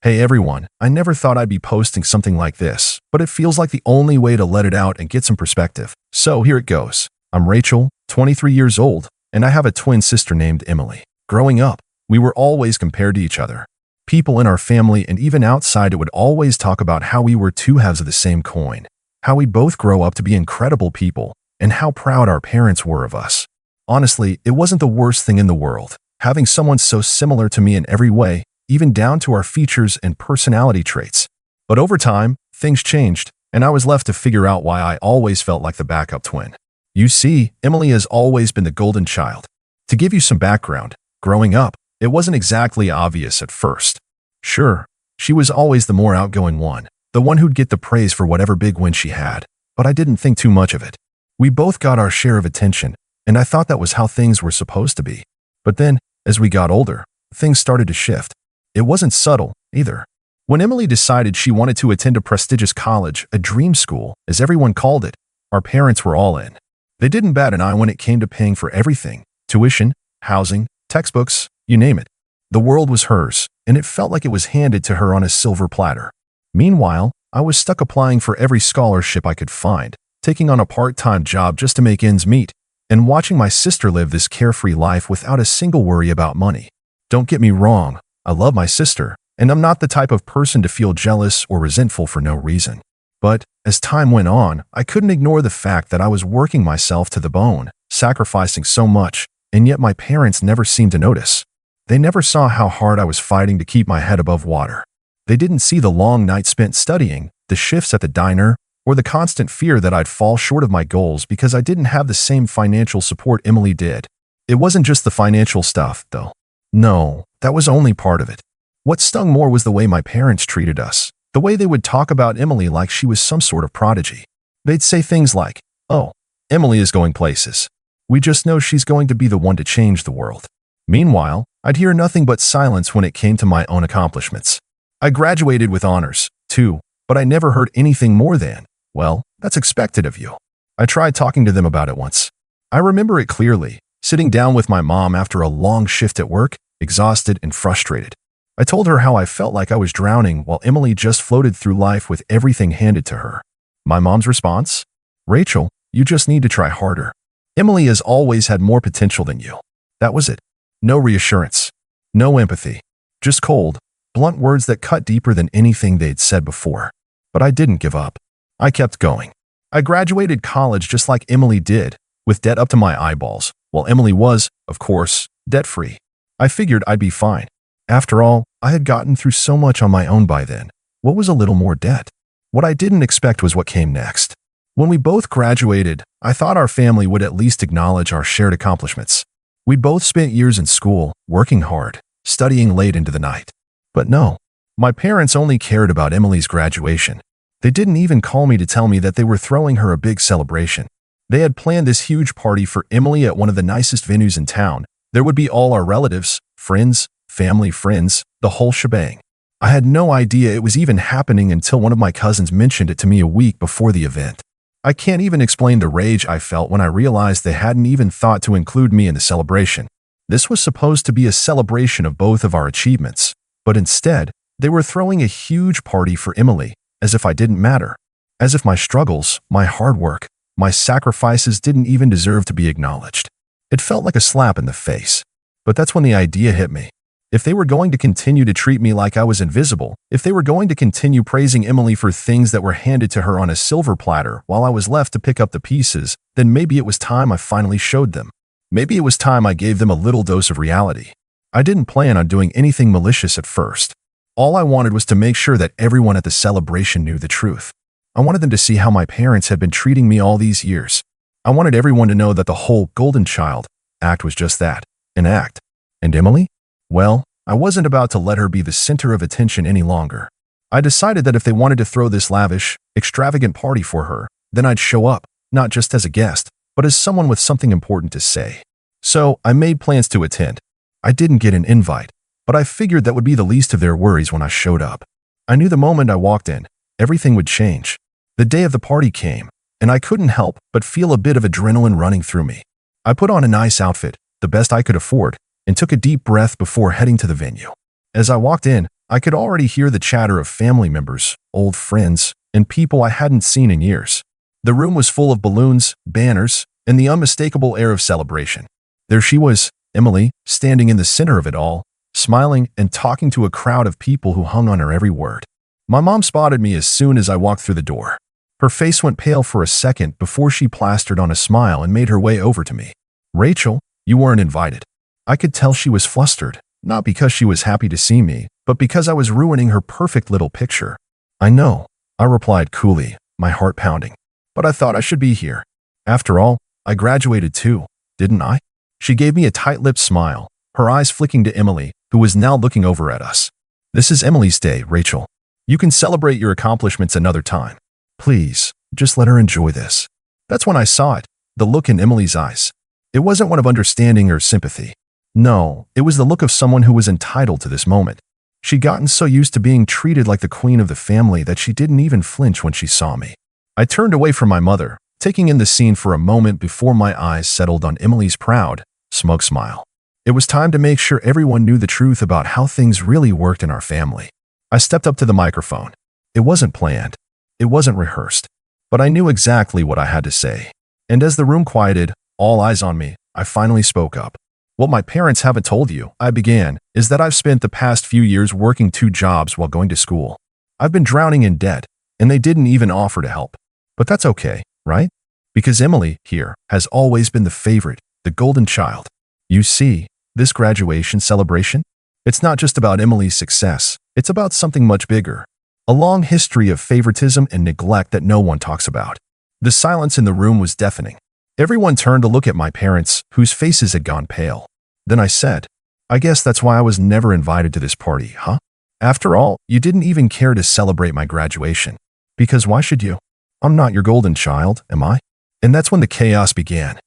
Hey everyone, I never thought I'd be posting something like this, but it feels like the only way to let it out and get some perspective. So here it goes. I'm Rachel, 23 years old, and I have a twin sister named Emily. Growing up, we were always compared to each other. People in our family and even outside it would always talk about how we were two halves of the same coin, how we'd both grow up to be incredible people, and how proud our parents were of us. Honestly, it wasn't the worst thing in the world, having someone so similar to me in every way, even down to our features and personality traits. But over time, things changed, and I was left to figure out why I always felt like the backup twin. You see, Emily has always been the golden child. To give you some background, growing up, it wasn't exactly obvious at first. Sure, she was always the more outgoing one, the one who'd get the praise for whatever big win she had, but I didn't think too much of it. We both got our share of attention, and I thought that was how things were supposed to be. But then, as we got older, things started to shift. It wasn't subtle, either. When Emily decided she wanted to attend a prestigious college, a dream school, as everyone called it, our parents were all in. They didn't bat an eye when it came to paying for everything: tuition, housing, textbooks, you name it. The world was hers, and it felt like it was handed to her on a silver platter. Meanwhile, I was stuck applying for every scholarship I could find, taking on a part-time job just to make ends meet, and watching my sister live this carefree life without a single worry about money. Don't get me wrong, I love my sister, and I'm not the type of person to feel jealous or resentful for no reason. But as time went on, I couldn't ignore the fact that I was working myself to the bone, sacrificing so much, and yet my parents never seemed to notice. They never saw how hard I was fighting to keep my head above water. They didn't see the long nights spent studying, the shifts at the diner, or the constant fear that I'd fall short of my goals because I didn't have the same financial support Emily did. It wasn't just the financial stuff, though. No, that was only part of it. What stung more was the way my parents treated us, the way they would talk about Emily like she was some sort of prodigy. They'd say things like, "Oh, Emily is going places. We just know she's going to be the one to change the world." Meanwhile, I'd hear nothing but silence when it came to my own accomplishments. I graduated with honors, too, but I never heard anything more than, "Well, that's expected of you." I tried talking to them about it once. I remember it clearly, sitting down with my mom after a long shift at work, exhausted and frustrated. I told her how I felt like I was drowning while Emily just floated through life with everything handed to her. My mom's response? "Rachel, you just need to try harder. Emily has always had more potential than you." That was it. No reassurance. No empathy. Just cold, blunt words that cut deeper than anything they'd said before. But I didn't give up. I kept going. I graduated college just like Emily did, with debt up to my eyeballs, while Emily was, of course, debt-free. I figured I'd be fine. After all, I had gotten through so much on my own by then. What was a little more debt? What I didn't expect was what came next. When we both graduated, I thought our family would at least acknowledge our shared accomplishments. We'd both spent years in school, working hard, studying late into the night. But no, my parents only cared about Emily's graduation. They didn't even call me to tell me that they were throwing her a big celebration. They had planned this huge party for Emily at one of the nicest venues in town. There would be all our relatives, friends, family friends, the whole shebang. I had no idea it was even happening until one of my cousins mentioned it to me a week before the event. I can't even explain the rage I felt when I realized they hadn't even thought to include me in the celebration. This was supposed to be a celebration of both of our achievements, but instead, they were throwing a huge party for Emily, as if I didn't matter. As if my struggles, my hard work, my sacrifices didn't even deserve to be acknowledged. It felt like a slap in the face. But that's when the idea hit me. If they were going to continue to treat me like I was invisible, if they were going to continue praising Emily for things that were handed to her on a silver platter while I was left to pick up the pieces, then maybe it was time I finally showed them. Maybe it was time I gave them a little dose of reality. I didn't plan on doing anything malicious at first. All I wanted was to make sure that everyone at the celebration knew the truth. I wanted them to see how my parents had been treating me all these years. I wanted everyone to know that the whole golden child act was just that, an act. And Emily? Well, I wasn't about to let her be the center of attention any longer. I decided that if they wanted to throw this lavish, extravagant party for her, then I'd show up, not just as a guest, but as someone with something important to say. So I made plans to attend. I didn't get an invite, but I figured that would be the least of their worries when I showed up. I knew the moment I walked in, everything would change. The day of the party came, and I couldn't help but feel a bit of adrenaline running through me. I put on a nice outfit, the best I could afford, and took a deep breath before heading to the venue. As I walked in, I could already hear the chatter of family members, old friends, and people I hadn't seen in years. The room was full of balloons, banners, and the unmistakable air of celebration. There she was, Emily, standing in the center of it all, smiling and talking to a crowd of people who hung on her every word. My mom spotted me as soon as I walked through the door. Her face went pale for a second before she plastered on a smile and made her way over to me. "Rachel, you weren't invited." I could tell she was flustered, not because she was happy to see me, but because I was ruining her perfect little picture. "I know," I replied coolly, my heart pounding. "But I thought I should be here. After all, I graduated too, didn't I?" She gave me a tight-lipped smile, her eyes flicking to Emily, who was now looking over at us. "This is Emily's day, Rachel. You can celebrate your accomplishments another time. Please, just let her enjoy this." That's when I saw it, the look in Emily's eyes. It wasn't one of understanding or sympathy. No, it was the look of someone who was entitled to this moment. She'd gotten so used to being treated like the queen of the family that she didn't even flinch when she saw me. I turned away from my mother, taking in the scene for a moment before my eyes settled on Emily's proud, smug smile. It was time to make sure everyone knew the truth about how things really worked in our family. I stepped up to the microphone. It wasn't planned. It wasn't rehearsed. But I knew exactly what I had to say. And as the room quieted, all eyes on me, I finally spoke up. "What my parents haven't told you," I began, "is that I've spent the past few years working 2 jobs while going to school. I've been drowning in debt, and they didn't even offer to help. But that's okay, right? Because Emily, here, has always been the favorite, the golden child. You see, this graduation celebration? It's not just about Emily's success. It's about something much bigger. A long history of favoritism and neglect that no one talks about." The silence in the room was deafening. Everyone turned to look at my parents, whose faces had gone pale. Then I said, "I guess that's why I was never invited to this party, huh? After all, you didn't even care to celebrate my graduation. Because why should you? I'm not your golden child, am I?" And that's when the chaos began.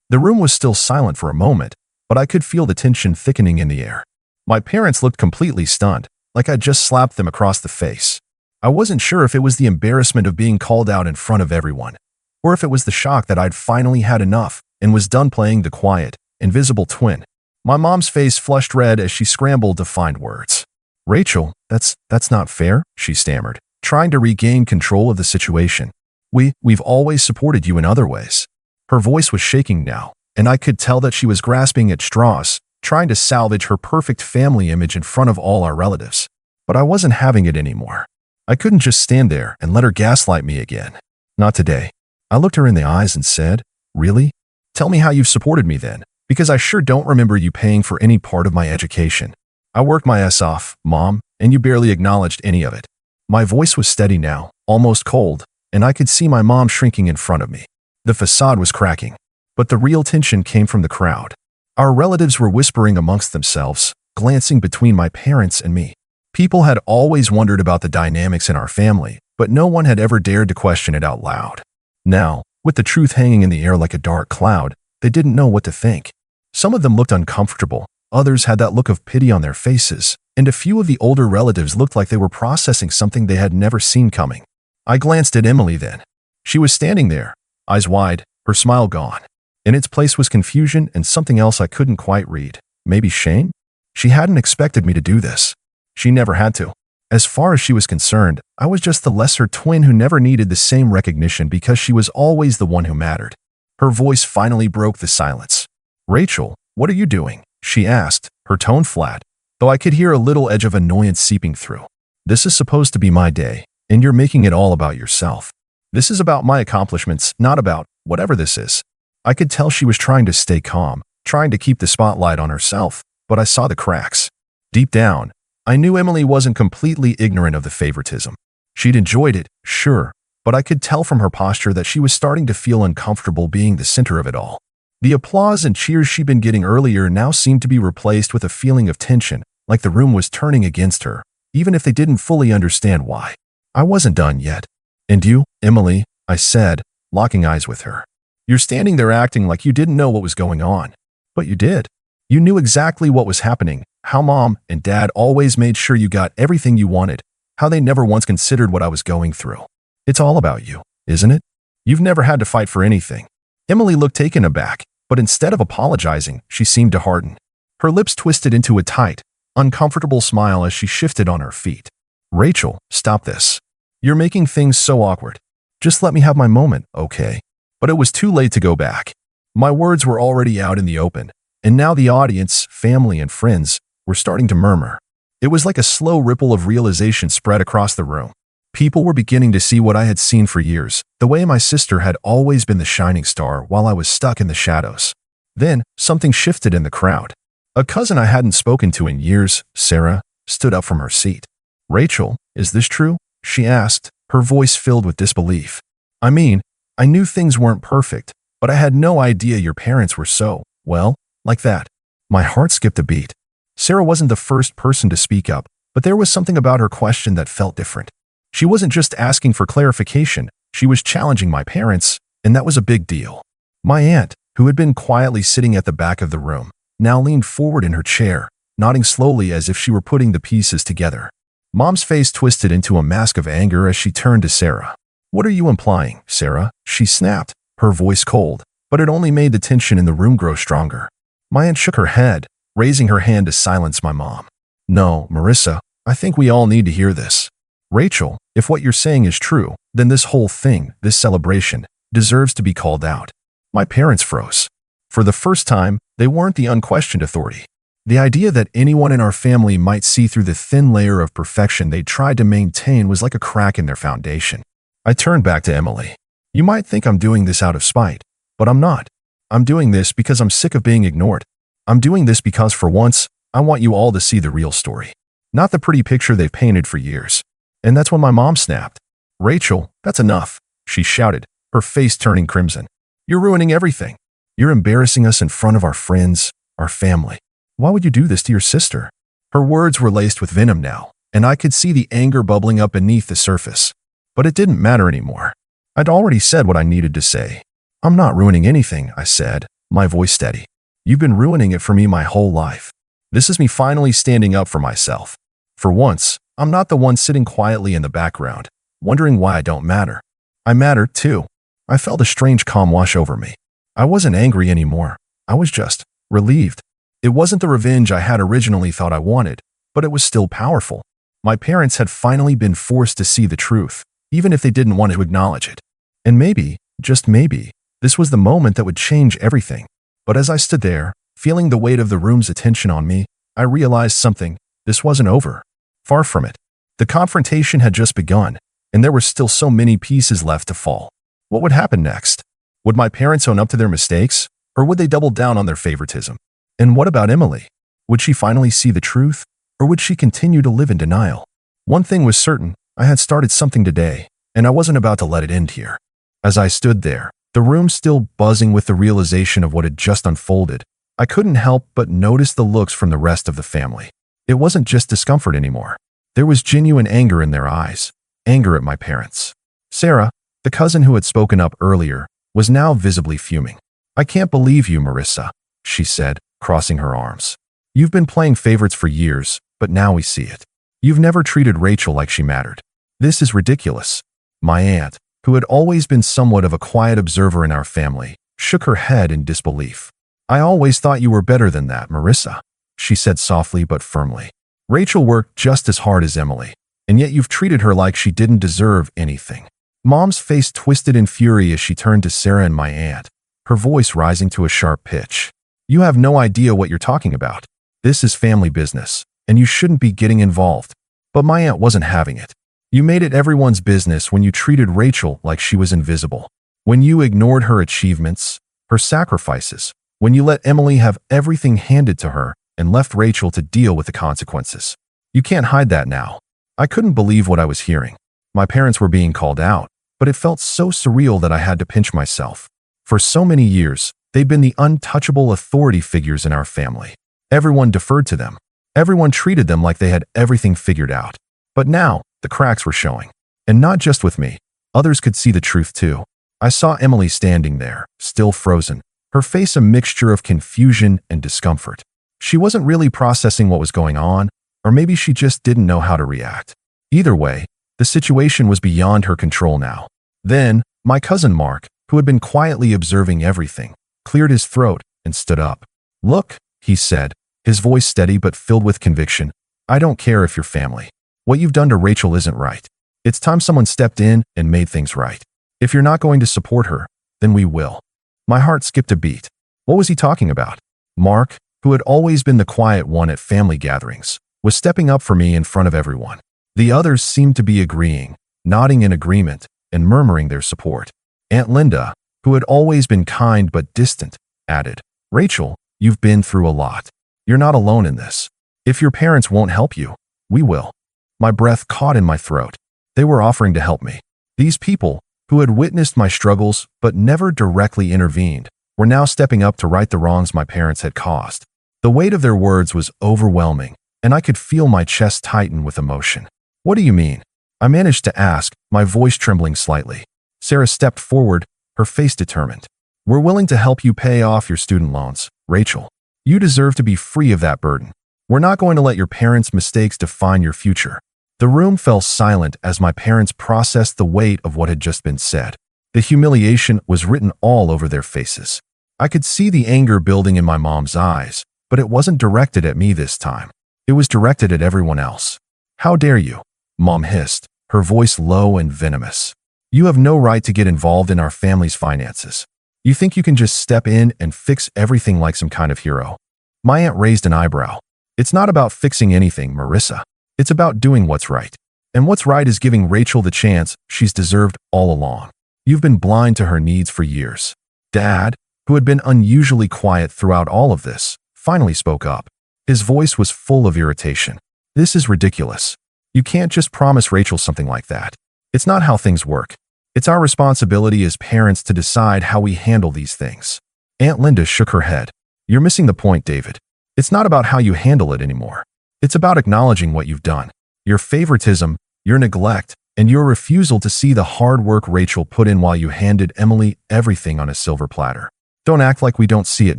The room was still silent for a moment, but I could feel the tension thickening in the air. My parents looked completely stunned, like I'd just slapped them across the face. I wasn't sure if it was the embarrassment of being called out in front of everyone, or if it was the shock that I'd finally had enough and was done playing the quiet, invisible twin. My mom's face flushed red as she scrambled to find words. "Rachel, that's not fair," she stammered, trying to regain control of the situation. We've always supported you in other ways." Her voice was shaking now, and I could tell that she was grasping at straws, trying to salvage her perfect family image in front of all our relatives. But I wasn't having it anymore. I couldn't just stand there and let her gaslight me again. Not today. I looked her in the eyes and said, "Really? Tell me how you've supported me then, because I sure don't remember you paying for any part of my education. I worked my ass off, Mom, and you barely acknowledged any of it." My voice was steady now, almost cold, and I could see my mom shrinking in front of me. The facade was cracking, but the real tension came from the crowd. Our relatives were whispering amongst themselves, glancing between my parents and me. People had always wondered about the dynamics in our family, but no one had ever dared to question it out loud. Now, with the truth hanging in the air like a dark cloud, they didn't know what to think. Some of them looked uncomfortable, others had that look of pity on their faces, and a few of the older relatives looked like they were processing something they had never seen coming. I glanced at Emily then. She was standing there, eyes wide, her smile gone. In its place was confusion and something else I couldn't quite read. Maybe shame? She hadn't expected me to do this. She never had to. As far as she was concerned, I was just the lesser twin who never needed the same recognition because she was always the one who mattered. Her voice finally broke the silence. "Rachel, what are you doing?" she asked, her tone flat, though I could hear a little edge of annoyance seeping through. "This is supposed to be my day, and you're making it all about yourself. This is about my accomplishments, not about whatever this is." I could tell she was trying to stay calm, trying to keep the spotlight on herself, but I saw the cracks. Deep down, I knew Emily wasn't completely ignorant of the favoritism. She'd enjoyed it, sure, but I could tell from her posture that she was starting to feel uncomfortable being the center of it all. The applause and cheers she'd been getting earlier now seemed to be replaced with a feeling of tension, like the room was turning against her, even if they didn't fully understand why. I wasn't done yet. "And you, Emily," I said, locking eyes with her. "You're standing there acting like you didn't know what was going on. But you did. You knew exactly what was happening, how Mom and Dad always made sure you got everything you wanted, how they never once considered what I was going through. It's all about you, isn't it? You've never had to fight for anything." Emily looked taken aback, but instead of apologizing, she seemed to harden. Her lips twisted into a tight, uncomfortable smile as she shifted on her feet. Rachel, stop this. You're making things so awkward. Just let me have my moment, okay? But it was too late to go back. My words were already out in the open, and now the audience, family, and friends were starting to murmur. It was like a slow ripple of realization spread across the room. People were beginning to see what I had seen for years, the way my sister had always been the shining star while I was stuck in the shadows. Then, something shifted in the crowd. A cousin I hadn't spoken to in years, Sarah, stood up from her seat. Rachel, is this true? She asked, her voice filled with disbelief. I mean, I knew things weren't perfect, but I had no idea your parents were so, well, like that. My heart skipped a beat. Sarah wasn't the first person to speak up, but there was something about her question that felt different. She wasn't just asking for clarification, she was challenging my parents, and that was a big deal. My aunt, who had been quietly sitting at the back of the room, now leaned forward in her chair, nodding slowly as if she were putting the pieces together. Mom's face twisted into a mask of anger as she turned to Sarah. What are you implying, Sarah? She snapped, her voice cold, but it only made the tension in the room grow stronger. My aunt shook her head, raising her hand to silence my mom. No, Marissa, I think we all need to hear this. Rachel, if what you're saying is true, then this whole thing, this celebration, deserves to be called out. My parents froze. For the first time, they weren't the unquestioned authority. The idea that anyone in our family might see through the thin layer of perfection they tried to maintain was like a crack in their foundation. I turned back to Emily. You might think I'm doing this out of spite, but I'm not. I'm doing this because I'm sick of being ignored. I'm doing this because, for once, I want you all to see the real story, not the pretty picture they've painted for years. And that's when my mom snapped. Rachel, that's enough, she shouted, her face turning crimson. You're ruining everything. You're embarrassing us in front of our friends, our family. Why would you do this to your sister? Her words were laced with venom now, and I could see the anger bubbling up beneath the surface. But it didn't matter anymore. I'd already said what I needed to say. I'm not ruining anything, I said, my voice steady. You've been ruining it for me my whole life. This is me finally standing up for myself. For once, I'm not the one sitting quietly in the background, wondering why I don't matter. I matter, too. I felt a strange calm wash over me. I wasn't angry anymore. I was just relieved. It wasn't the revenge I had originally thought I wanted, but it was still powerful. My parents had finally been forced to see the truth, even if they didn't want to acknowledge it. And maybe, just maybe, this was the moment that would change everything. But as I stood there, feeling the weight of the room's attention on me, I realized something. This wasn't over. Far from it. The confrontation had just begun, and there were still so many pieces left to fall. What would happen next? Would my parents own up to their mistakes, or would they double down on their favoritism? And what about Emily? Would she finally see the truth, or would she continue to live in denial? One thing was certain, I had started something today, and I wasn't about to let it end here. As I stood there, the room still buzzing with the realization of what had just unfolded, I couldn't help but notice the looks from the rest of the family. It wasn't just discomfort anymore. There was genuine anger in their eyes, anger at my parents. Sarah, the cousin who had spoken up earlier, was now visibly fuming. I can't believe you, Marissa, she said, crossing her arms. You've been playing favorites for years, but now we see it. You've never treated Rachel like she mattered. This is ridiculous. My aunt, who had always been somewhat of a quiet observer in our family, shook her head in disbelief. I always thought you were better than that, Marissa, she said softly but firmly. Rachel worked just as hard as Emily, and yet you've treated her like she didn't deserve anything. Mom's face twisted in fury as she turned to Sarah and my aunt, her voice rising to a sharp pitch. You have no idea what you're talking about. This is family business, and you shouldn't be getting involved. But my aunt wasn't having it. You made it everyone's business when you treated Rachel like she was invisible. When you ignored her achievements, her sacrifices. When you let Emily have everything handed to her and left Rachel to deal with the consequences. You can't hide that now. I couldn't believe what I was hearing. My parents were being called out, but it felt so surreal that I had to pinch myself. For so many years, they'd been the untouchable authority figures in our family. Everyone deferred to them. Everyone treated them like they had everything figured out. But now, the cracks were showing. And not just with me. Others could see the truth too. I saw Emily standing there, still frozen, her face a mixture of confusion and discomfort. She wasn't really processing what was going on, or maybe she just didn't know how to react. Either way, the situation was beyond her control now. Then, my cousin Mark, who had been quietly observing everything, cleared his throat and stood up. Look, he said, his voice steady but filled with conviction. I don't care if you're family. What you've done to Rachel isn't right. It's time someone stepped in and made things right. If you're not going to support her, then we will. My heart skipped a beat. What was he talking about? Mark, who had always been the quiet one at family gatherings, was stepping up for me in front of everyone. The others seemed to be agreeing, nodding in agreement, and murmuring their support. Aunt Linda, who had always been kind but distant, added, Rachel, you've been through a lot. You're not alone in this. If your parents won't help you, we will. My breath caught in my throat. They were offering to help me. These people, who had witnessed my struggles but never directly intervened, were now stepping up to right the wrongs my parents had caused. The weight of their words was overwhelming, and I could feel my chest tighten with emotion. What do you mean? I managed to ask, my voice trembling slightly. Sarah stepped forward, her face determined. We're willing to help you pay off your student loans, Rachel. You deserve to be free of that burden. We're not going to let your parents' mistakes define your future. The room fell silent as my parents processed the weight of what had just been said. The humiliation was written all over their faces. I could see the anger building in my mom's eyes, but it wasn't directed at me this time. It was directed at everyone else. How dare you? Mom hissed, her voice low and venomous. You have no right to get involved in our family's finances. You think you can just step in and fix everything like some kind of hero? My aunt raised an eyebrow. It's not about fixing anything, Marissa. It's about doing what's right. And what's right is giving Rachel the chance she's deserved all along. You've been blind to her needs for years. Dad, who had been unusually quiet throughout all of this, finally spoke up. His voice was full of irritation. This is ridiculous. You can't just promise Rachel something like that. It's not how things work. It's our responsibility as parents to decide how we handle these things. Aunt Linda shook her head. You're missing the point, David. It's not about how you handle it anymore. It's about acknowledging what you've done. Your favoritism, your neglect, and your refusal to see the hard work Rachel put in while you handed Emily everything on a silver platter. Don't act like we don't see it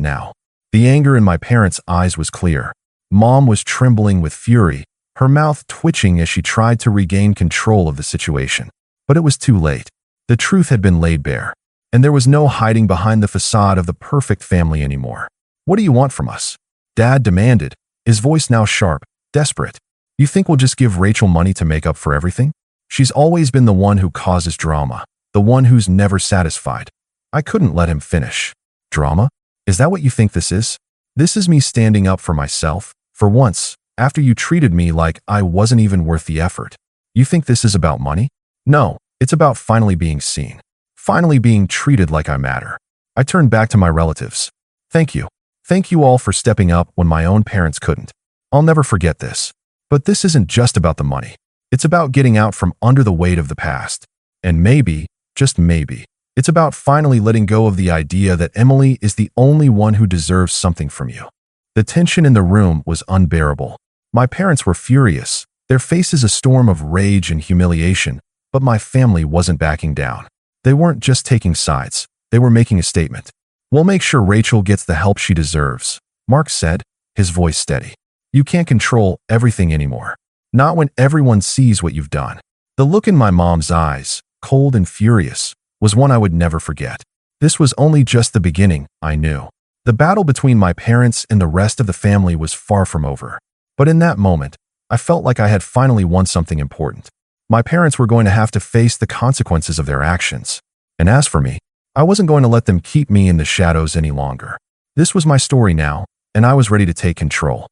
now. The anger in my parents' eyes was clear. Mom was trembling with fury, her mouth twitching as she tried to regain control of the situation. But it was too late. The truth had been laid bare, and there was no hiding behind the facade of the perfect family anymore. What do you want from us? Dad demanded, his voice now sharp, desperate. You think we'll just give Rachel money to make up for everything? She's always been the one who causes drama, the one who's never satisfied. I couldn't let him finish. Drama? Is that what you think this is? This is me standing up for myself, for once, after you treated me like I wasn't even worth the effort. You think this is about money? No, it's about finally being seen. Finally being treated like I matter. I turned back to my relatives. Thank you. Thank you all for stepping up when my own parents couldn't. I'll never forget this. But this isn't just about the money. It's about getting out from under the weight of the past. And maybe, just maybe, it's about finally letting go of the idea that Emily is the only one who deserves something from you. The tension in the room was unbearable. My parents were furious, their faces a storm of rage and humiliation, but my family wasn't backing down. They weren't just taking sides, they were making a statement. We'll make sure Rachel gets the help she deserves, Mark said, his voice steady. You can't control everything anymore. Not when everyone sees what you've done. The look in my mom's eyes, cold and furious, was one I would never forget. This was only just the beginning, I knew. The battle between my parents and the rest of the family was far from over. But in that moment, I felt like I had finally won something important. My parents were going to have to face the consequences of their actions. And as for me, I wasn't going to let them keep me in the shadows any longer. This was my story now, and I was ready to take control.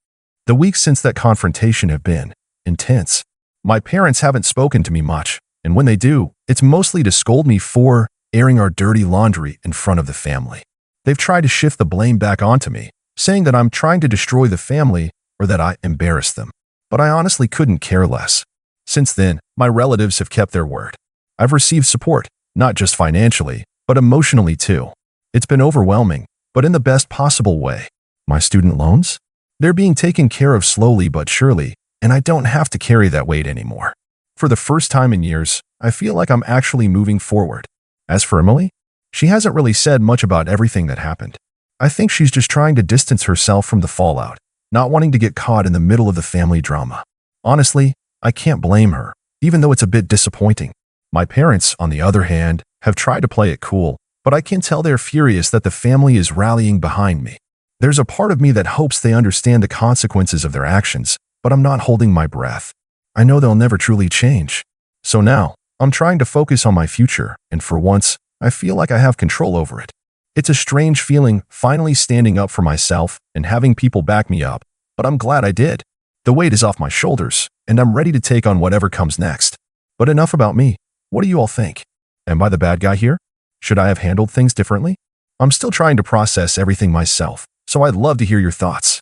The weeks since that confrontation have been intense. My parents haven't spoken to me much, and when they do, it's mostly to scold me for airing our dirty laundry in front of the family. They've tried to shift the blame back onto me, saying that I'm trying to destroy the family or that I embarrassed them. But I honestly couldn't care less. Since then, my relatives have kept their word. I've received support, not just financially, but emotionally too. It's been overwhelming, but in the best possible way. My student loans? They're being taken care of slowly but surely, and I don't have to carry that weight anymore. For the first time in years, I feel like I'm actually moving forward. As for Emily, she hasn't really said much about everything that happened. I think she's just trying to distance herself from the fallout, not wanting to get caught in the middle of the family drama. Honestly, I can't blame her, even though it's a bit disappointing. My parents, on the other hand, have tried to play it cool, but I can tell they're furious that the family is rallying behind me. There's a part of me that hopes they understand the consequences of their actions, but I'm not holding my breath. I know they'll never truly change. So now, I'm trying to focus on my future, and for once, I feel like I have control over it. It's a strange feeling, finally standing up for myself and having people back me up, but I'm glad I did. The weight is off my shoulders, and I'm ready to take on whatever comes next. But enough about me. What do you all think? Am I the bad guy here? Should I have handled things differently? I'm still trying to process everything myself, so I'd love to hear your thoughts.